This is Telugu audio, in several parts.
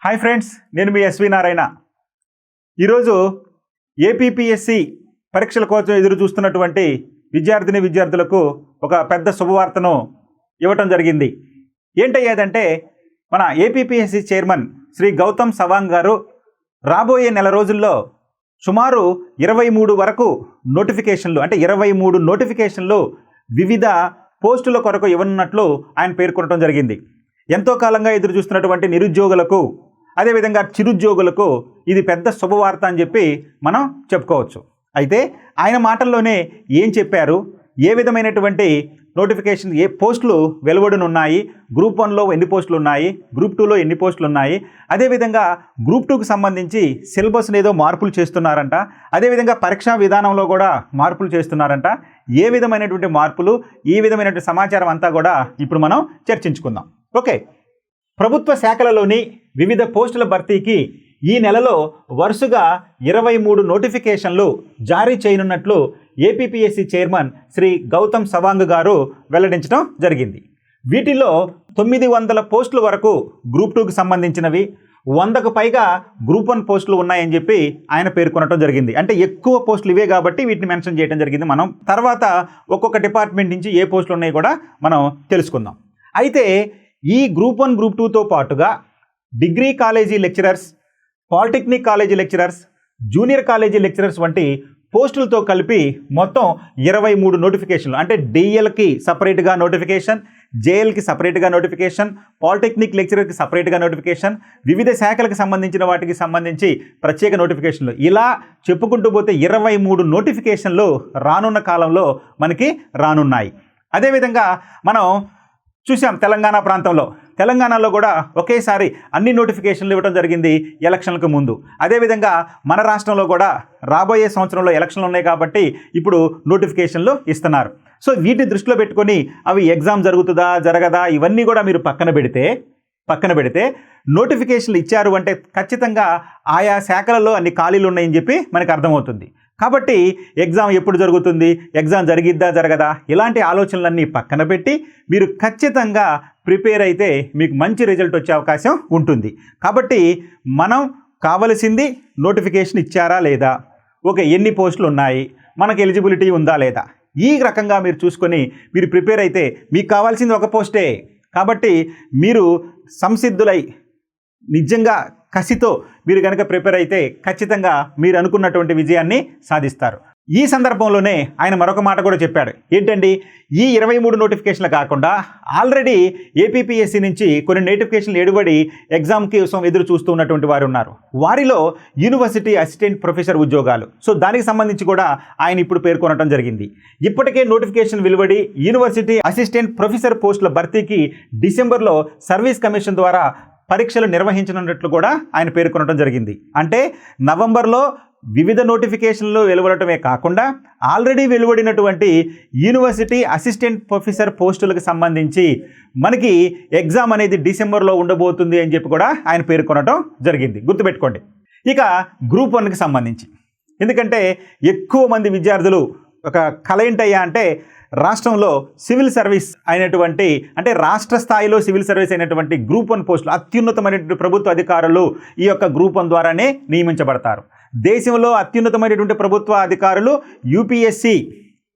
హాయ్ ఫ్రెండ్స్, నేను మీ ఎస్వి నారాయణ. ఈరోజు ఏపీపీఎస్సి పరీక్షల కోసం ఎదురు చూస్తున్నటువంటి విద్యార్థులకు ఒక పెద్ద శుభవార్తను ఇవ్వటం జరిగింది. ఏంటయ్యేదంటే మన ఏపీపీఎస్సి చైర్మన్ శ్రీ గౌతమ్ సవాంగ్ గారు రాబోయే నెల రోజుల్లో సుమారు 23 వరకు నోటిఫికేషన్లు, అంటే 23 నోటిఫికేషన్లు వివిధ పోస్టుల కొరకు ఇవ్వనున్నట్లు ఆయన పేర్కొనడం జరిగింది. ఎంతో కాలంగా ఎదురు చూస్తున్నటువంటి నిరుద్యోగులకు, అదేవిధంగా చిరుద్యోగులకు ఇది పెద్ద శుభవార్త అని చెప్పి మనం చెప్పుకోవచ్చు. అయితే ఆయన మాటల్లోనే ఏం చెప్పారు, ఏ విధమైనటువంటి నోటిఫికేషన్, ఏ పోస్టులు వెలువడనున్నాయి, గ్రూప్ 1లో ఎన్ని పోస్టులు ఉన్నాయి, గ్రూప్ 2లో ఎన్ని పోస్టులు ఉన్నాయి, అదేవిధంగా గ్రూప్ 2కి సంబంధించి సిలబస్ని ఏదో మార్పులు చేస్తున్నారంట, అదేవిధంగా పరీక్షా విధానంలో కూడా మార్పులు చేస్తున్నారంట. ఏ విధమైనటువంటి మార్పులు, ఈ విధమైనటువంటి సమాచారం అంతా కూడా ఇప్పుడు మనం చర్చించుకుందాం. ఓకే, ప్రభుత్వ శాఖలలోని వివిధ పోస్టుల భర్తీకి ఈ నెలలో వరుసగా 23 నోటిఫికేషన్లు జారీ చేయనున్నట్లు ఏపీపీఎస్సి చైర్మన్ శ్రీ గౌతమ్ సవాంగ్ గారు వెల్లడించడం జరిగింది. వీటిలో 900 పోస్టుల వరకు గ్రూప్ 2కి సంబంధించినవి, 100కు పైగా గ్రూప్ 1 పోస్టులు ఉన్నాయని చెప్పి ఆయన పేర్కొనడం జరిగింది. అంటే ఎక్కువ పోస్టులు ఇవే కాబట్టి వీటిని మెన్షన్ చేయడం జరిగింది. మనం తర్వాత ఒక్కొక్క డిపార్ట్మెంట్ నుంచి ఏ పోస్టులు ఉన్నాయో కూడా మనం తెలుసుకుందాం. అయితే ఈ గ్రూప్ 1, గ్రూప్ 2తో పాటుగా degree college lecturers, polytechnic college lecturers, junior college lecturers వంటి పోస్టులతో కలిపి మొత్తం 23 నోటిఫికేషన్లు, అంటే డిఎల్కి సపరేట్గా నోటిఫికేషన్, జేఎల్కి సపరేట్గా నోటిఫికేషన్, పాలిటెక్నిక్ లెక్చరర్కి సపరేట్గా నోటిఫికేషన్, వివిధ శాఖలకు సంబంధించిన వాటికి సంబంధించి ప్రత్యేక నోటిఫికేషన్లు, ఇలా చెప్పుకుంటూ పోతే 23 నోటిఫికేషన్లు రానున్న కాలంలో మనకి రానున్నాయి. అదేవిధంగా మనం చూసాం తెలంగాణలో కూడా ఒకేసారి అన్ని నోటిఫికేషన్లు ఇవ్వడం జరిగింది ఎలక్షన్లకు ముందు. అదేవిధంగా మన రాష్ట్రంలో కూడా రాబోయే సంవత్సరంలో ఎలక్షన్లు ఉన్నాయి కాబట్టి ఇప్పుడు నోటిఫికేషన్లు ఇస్తున్నారు. సో వీటిని దృష్టిలో పెట్టుకొని అవి ఎగ్జామ్ జరుగుతుందా జరగదా ఇవన్నీ కూడా మీరు పక్కన పెడితే నోటిఫికేషన్లు ఇచ్చారు అంటే ఖచ్చితంగా ఆయా శాఖలలో అన్ని ఖాళీలు ఉన్నాయని చెప్పి మనకు అర్థమవుతుంది. కాబట్టి ఎగ్జామ్ ఎప్పుడు జరుగుతుంది, ఎగ్జామ్ జరిగిద్దా జరగదా ఇలాంటి ఆలోచనలన్నీ పక్కన పెట్టి మీరు ఖచ్చితంగా ప్రిపేర్ అయితే మీకు మంచి రిజల్ట్ వచ్చే అవకాశం ఉంటుంది. కాబట్టి మనం కావలసింది నోటిఫికేషన్ ఇచ్చారా లేదా, ఓకే ఎన్ని పోస్టులు ఉన్నాయి, మనకు ఎలిజిబిలిటీ ఉందా లేదా, ఈ రకంగా మీరు చూసుకొని మీరు ప్రిపేర్ అయితే మీకు కావాల్సింది ఒక పోస్టే. కాబట్టి మీరు సంసిద్ధులై నిజంగా కసితో మీరు కనుక ప్రిపేర్ అయితే ఖచ్చితంగా మీరు అనుకున్నటువంటి విజయాన్ని సాధిస్తారు. ఈ సందర్భంలోనే ఆయన మరొక మాట కూడా చెప్పాడు. ఏంటండి, ఈ 23 నోటిఫికేషన్లు కాకుండా ఆల్రెడీ ఏపీపీఎస్సీ నుంచి కొన్ని నోటిఫికేషన్లు ఎడుబడి ఎగ్జామ్ కోసం ఎదురు చూస్తూ ఉన్నటువంటి వారు ఉన్నారు. వారిలో యూనివర్సిటీ అసిస్టెంట్ ప్రొఫెసర్ ఉద్యోగాలు, సో దానికి సంబంధించి కూడా ఆయన ఇప్పుడు పేర్కొనడం జరిగింది. ఇప్పటికే నోటిఫికేషన్ వెలువడి యూనివర్సిటీ అసిస్టెంట్ ప్రొఫెసర్ పోస్టుల భర్తీకి డిసెంబర్లో సర్వీస్ కమిషన్ ద్వారా పరీక్షలు నిర్వహించనున్నట్లు కూడా ఆయన పేర్కొనడం జరిగింది. అంటే నవంబర్లో వివిధ నోటిఫికేషన్లు వెలువడటమే కాకుండా ఆల్రెడీ వెలువడినటువంటి యూనివర్సిటీ అసిస్టెంట్ ప్రొఫెసర్ పోస్టులకు సంబంధించి మనకి ఎగ్జామ్ అనేది డిసెంబర్లో ఉండబోతుంది అని చెప్పి కూడా ఆయన పేర్కొనడం జరిగింది. గుర్తుపెట్టుకోండి. ఇక గ్రూప్ 1కి సంబంధించి, ఎందుకంటే ఎక్కువ మంది విద్యార్థులు ఒక కళ ఏంటయ్యా అంటే రాష్ట్రంలో సివిల్ సర్వీస్ అయినటువంటి, అంటే రాష్ట్ర స్థాయిలో సివిల్ సర్వీస్ అయినటువంటి గ్రూప్ 1 పోస్టులు అత్యున్నతమైనటువంటి ప్రభుత్వ అధికారులు ఈ యొక్క గ్రూప్ 1 ద్వారానే నియమించబడతారు. దేశంలో అత్యున్నతమైనటువంటి ప్రభుత్వ అధికారులు యూపీఎస్సి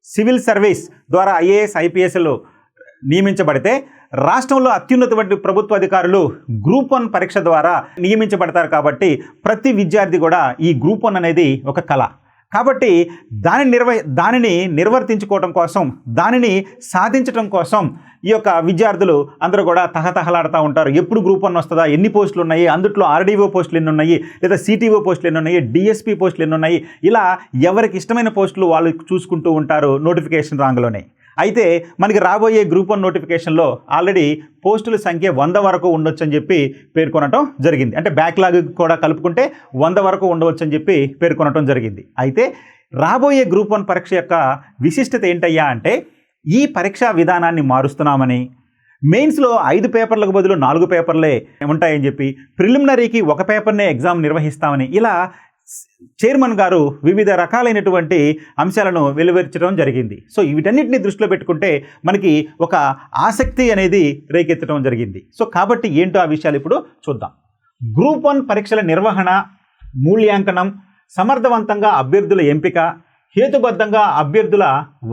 సివిల్ సర్వీస్ ద్వారా ఐఏఎస్ ఐపీఎస్లు నియమించబడితే, రాష్ట్రంలో అత్యున్నతమైన ప్రభుత్వ అధికారులు గ్రూప్ 1 పరీక్ష ద్వారా నియమించబడతారు. కాబట్టి ప్రతి విద్యార్థి కూడా ఈ గ్రూప్ 1 అనేది ఒక కళ. కాబట్టి దానిని నిర్వర్తించుకోవడం కోసం, దానిని సాధించడం కోసం ఈ యొక్క విద్యార్థులు అందరూ కూడా తహతహలాడుతూ ఉంటారు. ఎప్పుడు గ్రూప్ 1 వస్తుందా, ఎన్ని పోస్టులు ఉన్నాయి, అందులో ఆర్డీఓ పోస్టులు ఎన్ని ఉన్నాయి, లేదా సిటీఓ పోస్టులు ఎన్ని ఉన్నాయి, డిఎస్పీ పోస్టులు ఎన్ని ఉన్నాయి, ఇలా ఎవరికి ఇష్టమైన పోస్టులు వాళ్ళు చూసుకుంటూ ఉంటారు నోటిఫికేషన్ రాంగ్లోనే. అయితే మనకి రాబోయే గ్రూప్ 1 నోటిఫికేషన్లో ఆల్రెడీ పోస్టుల సంఖ్య 100 వరకు ఉండొచ్చు అని చెప్పి పేర్కొనటం జరిగింది. అంటే బ్యాక్లాగ్ కూడా కలుపుకుంటే 100 వరకు ఉండవచ్చు అని చెప్పి పేర్కొనటం జరిగింది. అయితే రాబోయే గ్రూప్ 1 పరీక్ష యొక్క విశిష్టత ఏంటయ్యా అంటే, ఈ పరీక్షా విధానాన్ని మారుస్తున్నామని, మెయిన్స్లో 5 పేపర్లకు బదులు 4 పేపర్లే ఉంటాయని చెప్పి, ప్రిలిమినరీకి 1 పేపర్నే ఎగ్జామ్ నిర్వహిస్తామని, ఇలా చైర్మన్ గారు వివిధ రకాలైనటువంటి అంశాలను వెలువరించడం జరిగింది. సో వీటన్నిటిని దృష్టిలో పెట్టుకుంటే మనకి ఒక ఆసక్తి అనేది రేకెత్తడం జరిగింది. సో కాబట్టి ఏంటో ఆ విషయాలు ఇప్పుడు చూద్దాం. గ్రూప్ 1 పరీక్షల నిర్వహణ, మూల్యాంకనం, సమర్థవంతంగా అభ్యర్థుల ఎంపిక, హేతుబద్ధంగా అభ్యర్థుల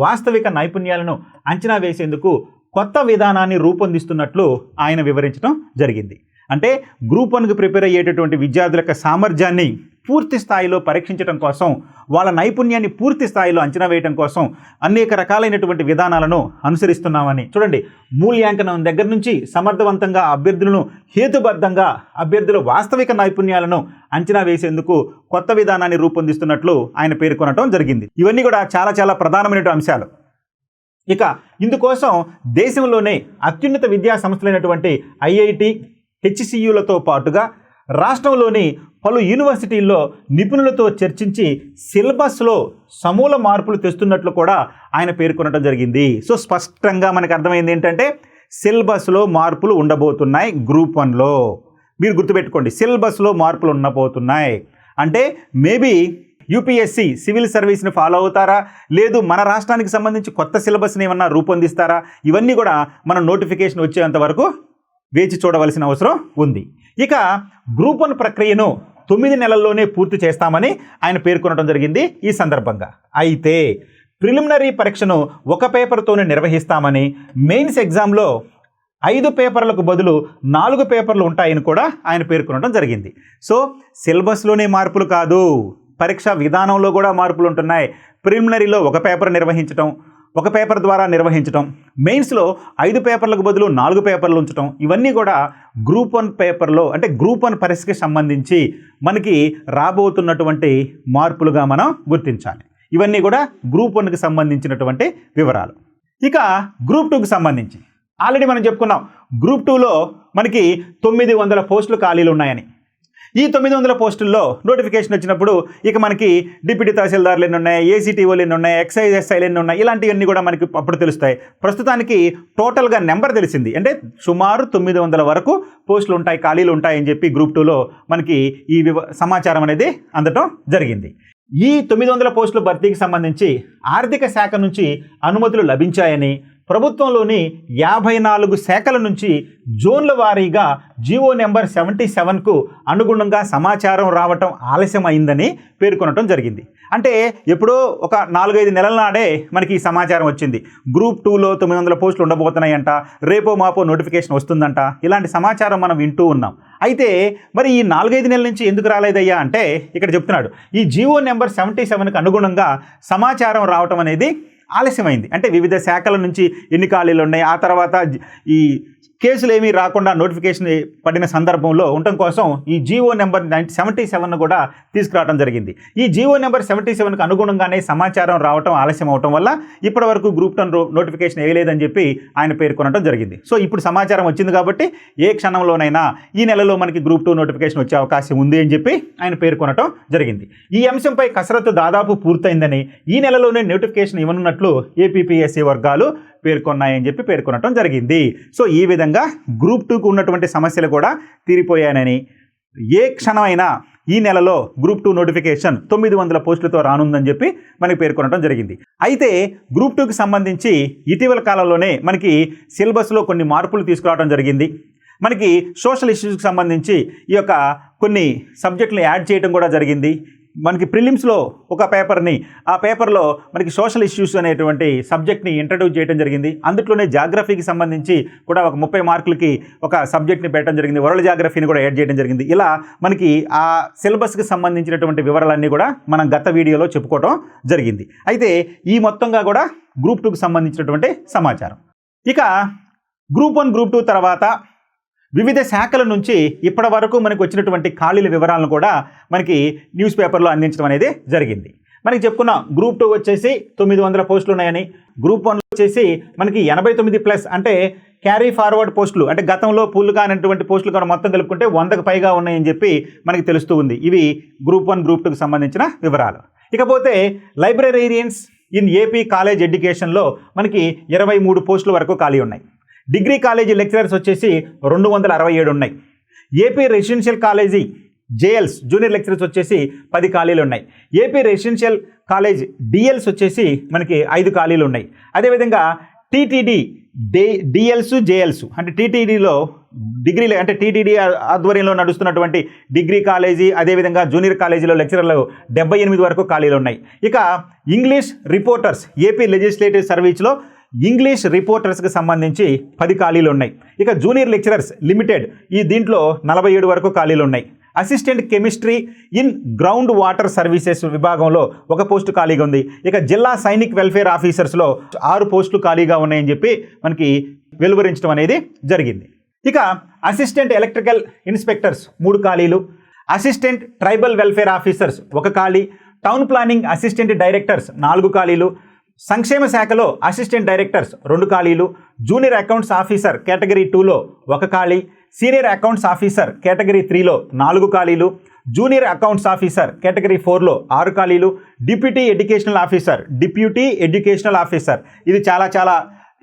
వాస్తవిక నైపుణ్యాలను అంచనా వేసేందుకు కొత్త విధానాన్ని రూపొందిస్తున్నట్లు ఆయన వివరించడం జరిగింది. అంటే గ్రూప్ 1కి ప్రిపేర్ అయ్యేటటువంటి విద్యార్థుల యొక్క సామర్థ్యాన్ని పూర్తి స్థాయిలో పరీక్షించడం కోసం, వాళ్ళ నైపుణ్యాన్ని పూర్తి స్థాయిలో అంచనా వేయడం కోసం అనేక రకాలైనటువంటి విధానాలను అనుసరిస్తున్నామని. చూడండి, మూల్యాంకనం దగ్గర నుంచి సమర్థవంతంగా అభ్యర్థులను, హేతుబద్ధంగా అభ్యర్థుల వాస్తవిక నైపుణ్యాలను అంచనా వేసేందుకు కొత్త విధానాన్ని రూపొందిస్తున్నట్లు ఆయన పేర్కొనడం జరిగింది. ఇవన్నీ కూడా చాలా చాలా ప్రధానమైన అంశాలు. ఇక ఇందుకోసం దేశంలోనే అత్యున్నత విద్యా సంస్థలైనటువంటి ఐఐటి, హెచ్సియులతో పాటుగా రాష్ట్రంలోని పలు యూనివర్సిటీల్లో నిపుణులతో చర్చించి సిలబస్లో సమూల మార్పులు తెస్తున్నట్లు కూడా ఆయన పేర్కొనడం జరిగింది. సో స్పష్టంగా మనకు అర్థమైంది ఏంటంటే సిలబస్లో మార్పులు ఉండబోతున్నాయి. గ్రూప్ 1లో మీరు గుర్తుపెట్టుకోండి, సిలబస్లో మార్పులు ఉండబోతున్నాయి. అంటే మేబీ యూపీఎస్సీ సివిల్ సర్వీస్ని ఫాలో అవుతారా, లేదు మన రాష్ట్రానికి సంబంధించి కొత్త సిలబస్ని ఏమన్నా రూపొందిస్తారా, ఇవన్నీ కూడా మన నోటిఫికేషన్ వచ్చేంత వరకు వేచి చూడవలసిన అవసరం ఉంది. ఇక గ్రూప్ 1 ప్రక్రియను 9 నెలల్లోనే పూర్తి చేస్తామని ఆయన పేర్కొనడం జరిగింది ఈ సందర్భంగా. అయితే ప్రిలిమినరీ పరీక్షను ఒక పేపర్తోనే నిర్వహిస్తామని, మెయిన్స్ ఎగ్జామ్లో 5 పేపర్లకు బదులు 4 పేపర్లు ఉంటాయని కూడా ఆయన పేర్కొనడం జరిగింది. సో సిలబస్లోనే మార్పులు కాదు, పరీక్ష విధానంలో కూడా మార్పులు ఉంటున్నాయి. ప్రిలిమినరీలో ఒక పేపర్ నిర్వహించడం, ఒక పేపర్ ద్వారా నిర్వహించడం, మెయిన్స్లో 5 పేపర్లకు బదులు 4 పేపర్లు ఉంచడం, ఇవన్నీ కూడా గ్రూప్ 1 పేపర్లో, అంటే గ్రూప్ 1 పరీక్షకి సంబంధించి మనకి రాబోతున్నటువంటి మార్పులుగా మనం గుర్తించాలి. ఇవన్నీ కూడా గ్రూప్ 1కి సంబంధించినటువంటి వివరాలు. ఇక గ్రూప్ 2కి సంబంధించి ఆల్రెడీ మనం చెప్పుకున్నాం, గ్రూప్ 2లో మనకి 900 పోస్టులు ఖాళీలు ఉన్నాయని. ఈ 900 పోస్టుల్లో నోటిఫికేషన్ వచ్చినప్పుడు ఇక మనకి డిప్యూటీ తహసీల్దార్లు ఎన్ని ఉన్నాయి, ఏసీటీఓలు ఎన్ని ఉన్నాయి, ఎక్సైజ్ ఎస్ఐలు ఎన్ని ఉన్నాయి, ఇలాంటివన్నీ కూడా మనకి అప్పుడు తెలుస్తాయి. ప్రస్తుతానికి టోటల్గా నెంబర్ తెలిసింది, అంటే సుమారు 900 వరకు పోస్టులు ఉంటాయి, ఖాళీలు ఉంటాయని చెప్పి గ్రూప్ 2లో మనకి ఈ సమాచారం అనేది అందటం జరిగింది. ఈ 900 పోస్టుల భర్తీకి సంబంధించి ఆర్థిక శాఖ నుంచి అనుమతులు లభించాయని, ప్రభుత్వంలోని 54 శాఖల నుంచి జోన్ల వారీగా జీవో నెంబర్ 77కు అనుగుణంగా సమాచారం రావటం ఆలస్యమైందని పేర్కొనడం జరిగింది. అంటే ఎప్పుడో ఒక 4-5 నెలల నాడే మనకి ఈ సమాచారం వచ్చింది. గ్రూప్ 2లో 900 పోస్టులు ఉండబోతున్నాయంట, రేపో మాపో నోటిఫికేషన్ వస్తుందంట, ఇలాంటి సమాచారం మనం వింటూ ఉన్నాం. అయితే మరి ఈ 4-5 నెలల నుంచి ఎందుకు రాలేదయ్యా అంటే ఇక్కడ చెప్తున్నాడు, ఈ జీవో నెంబర్ 77కు అనుగుణంగా సమాచారం రావటం అనేది ఆలస్యమైంది. అంటే వివిధ శాఖల నుంచి ఎన్ని ఖాళీలు ఉన్నాయి, ఆ తర్వాత ఈ కేసులు ఏమీ రాకుండా నోటిఫికేషన్ పడిన సందర్భంలో ఉండటం కోసం ఈ జీవో నెంబర్ 77ను కూడా తీసుకురావడం జరిగింది. ఈ జీవో నెంబర్ 77కు అనుగుణంగానే సమాచారం రావటం ఆలస్యం అవటం వల్ల ఇప్పటి వరకు గ్రూప్ 2 నోటిఫికేషన్ వేయలేదని చెప్పి ఆయన పేర్కొనడం జరిగింది. సో ఇప్పుడు సమాచారం వచ్చింది కాబట్టి ఏ క్షణంలోనైనా ఈ నెలలో మనకి గ్రూప్ 2 నోటిఫికేషన్ వచ్చే అవకాశం ఉంది అని చెప్పి ఆయన పేర్కొనడం జరిగింది. ఈ అంశంపై కసరత్తు దాదాపు పూర్తయిందని, ఈ నెలలోనే నోటిఫికేషన్ ఇవ్వనున్నట్లు ఏపీపీఎస్సీ వర్గాలు పేర్కొన్నాయని చెప్పి పేర్కొనడం జరిగింది. సో ఈ విధంగా గ్రూప్ 2కు ఉన్నటువంటి సమస్యలు కూడా తీరిపోయాయని, ఏ క్షణమైనా ఈ నెలలో గ్రూప్ 2 నోటిఫికేషన్ 900 పోస్టులతో రానుందని చెప్పి మనకి పేర్కొనడం జరిగింది. అయితే గ్రూప్ 2కి సంబంధించి ఇటీవల కాలంలోనే మనకి సిలబస్లో కొన్ని మార్పులు తీసుకురావడం జరిగింది. మనకి సోషల్ ఇష్యూస్కి సంబంధించి ఈ యొక్క కొన్ని సబ్జెక్టులు యాడ్ చేయడం కూడా జరిగింది. మనకి ప్రిలిమ్స్లో ఒక పేపర్ని, ఆ పేపర్లో మనకి సోషల్ ఇష్యూస్ అనేటువంటి సబ్జెక్ట్ని ఇంట్రడ్యూస్ చేయడం జరిగింది. అందులోనే జాగ్రఫీకి సంబంధించి కూడా ఒక 30 మార్కులకి ఒక సబ్జెక్ట్ని పెట్టడం జరిగింది, వరల్డ్ జాగ్రఫీని కూడా యాడ్ చేయడం జరిగింది. ఇలా మనకి ఆ సిలబస్కి సంబంధించినటువంటి వివరాలన్నీ కూడా మనం గత వీడియోలో చెప్పుకోవడం జరిగింది. అయితే ఈ మొత్తంగా కూడా గ్రూప్ 2కి సంబంధించినటువంటి సమాచారం. ఇక గ్రూప్ 1, గ్రూప్ 2 తర్వాత వివిధ శాఖల నుంచి ఇప్పటి వరకు మనకు వచ్చినటువంటి ఖాళీల వివరాలను కూడా మనకి న్యూస్ పేపర్లో అందించడం అనేది జరిగింది. మనకి చెప్పుకున్నాం, గ్రూప్ 2 వచ్చేసి 900 పోస్టులు ఉన్నాయని, గ్రూప్ 1 వచ్చేసి మనకి 89+ అంటే క్యారీ ఫార్వర్డ్ పోస్టులు, అంటే గతంలో పూలు కానటువంటి పోస్టులు కూడా మొత్తం కలుపుకుంటే 100కు పైగా ఉన్నాయని చెప్పి మనకి తెలుస్తూ ఉంది. ఇవి గ్రూప్ 1, గ్రూప్ 2కి సంబంధించిన వివరాలు. ఇకపోతే లైబ్రరీరియన్స్ ఇన్ ఏపీ కాలేజ్ ఎడ్యుకేషన్లో మనకి 23 పోస్టుల వరకు ఖాళీ ఉన్నాయి. డిగ్రీ కాలేజీ లెక్చరర్స్ వచ్చేసి 267 ఉన్నాయి. AP residential college JLs junior lecturers వచ్చేసి 10 ఖాళీలు ఉన్నాయి. ఏపీ రెసిడెన్షియల్ కాలేజ్ డిఎల్స్ వచ్చేసి మనకి 5 ఖాళీలు ఉన్నాయి. అదేవిధంగా టీటీడీ డిఎల్స్ జేఎల్స్ అంటే టీటీడీలో డిగ్రీలు అంటే టీటీడీ ఆధ్వర్యంలో నడుస్తున్నటువంటి డిగ్రీ కాలేజీ అదేవిధంగా జూనియర్ కాలేజీలో లెక్చరర్లు 78 వరకు ఖాళీలు ఉన్నాయి. ఇక ఇంగ్లీష్ రిపోర్టర్స్ ఏపీ లెజిస్లేటివ్ సర్వీస్లో ఇంగ్లీష్ రిపోర్టర్స్కి సంబంధించి 10 ఖాళీలు ఉన్నాయి. ఇక జూనియర్ లెక్చరర్స్ లిమిటెడ్ దీంట్లో 47 వరకు ఖాళీలు ఉన్నాయి. Assistant chemistry in ground water services విభాగంలో ఒక పోస్టు ఖాళీగా ఉంది. ఇక జిల్లా సైనిక్ వెల్ఫేర్ ఆఫీసర్స్లో 6 పోస్టులు ఖాళీగా ఉన్నాయని చెప్పి మనకి వెలువరించడం అనేది జరిగింది. ఇక అసిస్టెంట్ ఎలక్ట్రికల్ ఇన్స్పెక్టర్స్ 3 ఖాళీలు, అసిస్టెంట్ ట్రైబల్ వెల్ఫేర్ ఆఫీసర్స్ 1 ఖాళీ, టౌన్ ప్లానింగ్ అసిస్టెంట్ డైరెక్టర్స్ 4 ఖాళీలు, సంక్షేమ శాఖలో అసిస్టెంట్ డైరెక్టర్స్ 2 ఖాళీలు, జూనియర్ అకౌంట్స్ ఆఫీసర్ కేటగిరీ 2లో 1 ఖాళీ, సీనియర్ అకౌంట్స్ ఆఫీసర్ కేటగిరీ 3లో 4 ఖాళీలు, జూనియర్ అకౌంట్స్ ఆఫీసర్ కేటగిరీ 4లో 6 ఖాళీలు, డిప్యూటీ ఎడ్యుకేషనల్ ఆఫీసర్ ఇది చాలా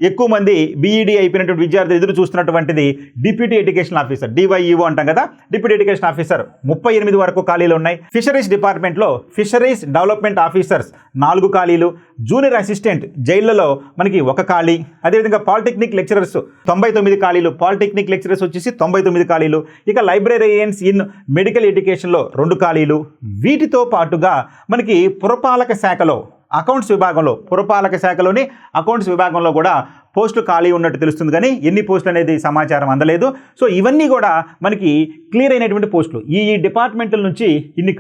ఎక్కువ మంది బీఈడీ అయిపోయినటువంటి విద్యార్థులు ఎదురు చూస్తున్నటువంటిది డిప్యూటీ ఎడ్యుకేషనల్ ఆఫీసర్, డివైఈఓ అంటాం కదా, డిప్యూటీ ఎడ్యుకేషన్ ఆఫీసర్ 38 వరకు ఖాళీలు ఉన్నాయి. ఫిషరీస్ డిపార్ట్మెంట్లో ఫిషరీస్ డెవలప్మెంట్ ఆఫీసర్స్ 4 ఖాళీలు, జూనియర్ అసిస్టెంట్ జైళ్లలో మనకి 1 ఖాళీ, అదేవిధంగా పాలిటెక్నిక్ లెక్చరర్స్ 99 ఖాళీలు, పాలిటెక్నిక్ లెక్చరర్స్ వచ్చేసి 99 ఖాళీలు, ఇక లైబ్రరీయన్స్ ఇన్ మెడికల్ ఎడ్యుకేషన్లో 2 ఖాళీలు. వీటితో పాటుగా మనకి పురపాలక శాఖలో పురపాలక శాఖలోని అకౌంట్స్ విభాగంలో కూడా పోస్టులు ఖాళీ ఉన్నట్టు తెలుస్తుంది, కానీ ఎన్ని పోస్టులు అనేది సమాచారం అందలేదు. సో ఇవన్నీ కూడా మనకి క్లియర్ అయినటువంటి పోస్టులు. ఈ డిపార్ట్మెంట్ల నుంచి ఇన్ని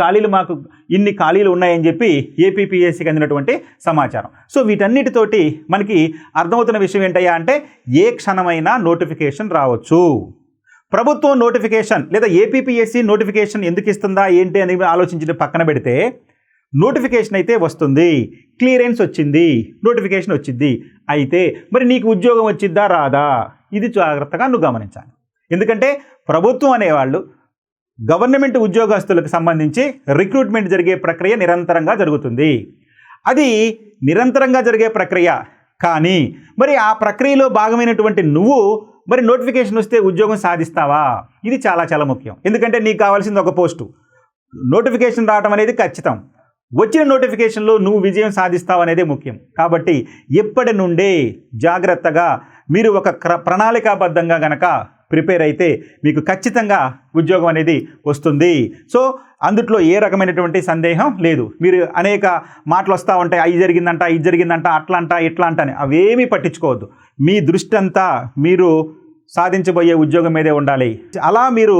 ఖాళీలు ఉన్నాయని చెప్పి ఏపీపీఎస్సీకి అందినటువంటి సమాచారం. సో వీటన్నిటితోటి మనకి అర్థమవుతున్న విషయం ఏంటయ్యా అంటే ఏ క్షణమైనా నోటిఫికేషన్ రావచ్చు. ప్రభుత్వం నోటిఫికేషన్ లేదా ఏపీపీఎస్సీ నోటిఫికేషన్ ఎందుకు ఇస్తుందా ఏంటి అని ఆలోచించి పక్కన పెడితే నోటిఫికేషన్ అయితే వస్తుంది, క్లియరెన్స్ వచ్చింది, నోటిఫికేషన్ వచ్చింది. అయితే మరి నీకు ఉద్యోగం వచ్చిద్దా రాదా ఇది జాగ్రత్తగా నువ్వు గమనించాలి. ఎందుకంటే ప్రభుత్వం అనేవాళ్ళు గవర్నమెంట్ ఉద్యోగస్తులకు సంబంధించి రిక్రూట్మెంట్ జరిగే ప్రక్రియ నిరంతరంగా జరుగుతుంది. అది నిరంతరంగా జరిగే ప్రక్రియ, కానీ మరి ఆ ప్రక్రియలో భాగమైనటువంటి నువ్వు మరి నోటిఫికేషన్ వస్తే ఉద్యోగం సాధిస్తావా? ఇది చాలా ముఖ్యం. ఎందుకంటే నీకు కావాల్సింది ఒక పోస్టు, నోటిఫికేషన్ రావడం అనేది ఖచ్చితం. వచ్చిన నోటిఫికేషన్లో నువ్వు విజయం సాధిస్తావు అనేది ముఖ్యం. కాబట్టి ఎప్పటి నుండే జాగ్రత్తగా మీరు ఒక ప్రణాళికాబద్ధంగా గనక ప్రిపేర్ అయితే మీకు ఖచ్చితంగా ఉద్యోగం అనేది వస్తుంది. సో అందుట్లో ఏ రకమైనటువంటి సందేహం లేదు. మీరు అనేక మాటలు వస్తూ ఉంటాయి, ఇది జరిగిందంట, అట్లా అంట ఇట్లా అంట అని అవేమీ పట్టించుకోవద్దు. మీ దృష్టి అంతా మీరు సాధించబోయే ఉద్యోగం మీదే ఉండాలి. అలా మీరు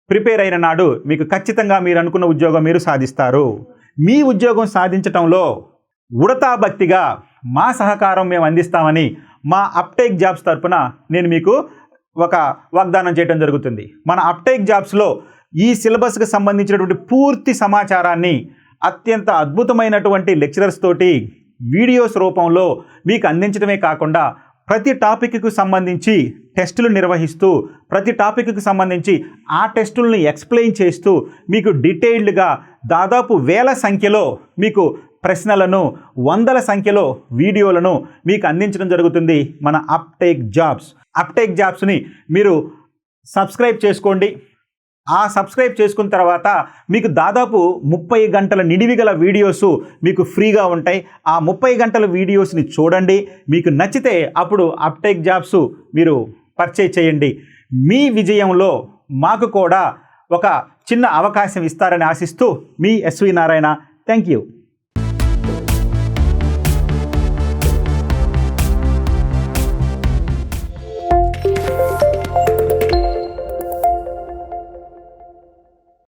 ప్రిపేర్ అయిన నాడు మీకు ఖచ్చితంగా మీరు అనుకున్న ఉద్యోగం మీరు సాధిస్తారు. మీ ఉద్యోగం సాధించటంలో ఉడతా భక్తిగా మా సహకారం మేము అందిస్తామని మా అప్టేక్ జాబ్స్ తరపున నేను మీకు ఒక వాగ్దానం చేయడం జరుగుతుంది. మన అప్టేక్ జాబ్స్లో ఈ సిలబస్కి సంబంధించినటువంటి పూర్తి సమాచారాన్ని అత్యంత అద్భుతమైనటువంటి లెక్చరర్స్ తోటి వీడియోస్ రూపంలో మీకు అందించడమే కాకుండా ప్రతి టాపిక్కు సంబంధించి టెస్టులు నిర్వహిస్తూ ప్రతి టాపిక్కి సంబంధించి ఆ టెస్టులను ఎక్స్ప్లెయిన్ చేస్తూ మీకు డీటెయిల్డ్గా దాదాపు 1000 సంఖ్యలో మీకు ప్రశ్నలను 100 సంఖ్యలో వీడియోలను మీకు అందించడం జరుగుతుంది మన అప్టేక్ జాబ్స్ని మీరు సబ్స్క్రైబ్ చేసుకోండి. ఆ సబ్స్క్రైబ్ చేసుకున్న తర్వాత మీకు దాదాపు 30 గంటల నిడివిగల వీడియోస్ మీకు ఫ్రీగా ఉంటాయి. ఆ 30 గంటల వీడియోస్ని చూడండి. మీకు నచ్చితే అప్పుడు అప్టేక్ జాబ్స్ మీరు పర్చేజ్ చేయండి. మీ విజయంలో మాకు కూడా ఒక చిన్న అవకాశం ఇస్తారని ఆశిస్తూ మీ ఎస్వి నారాయణ. Thank you.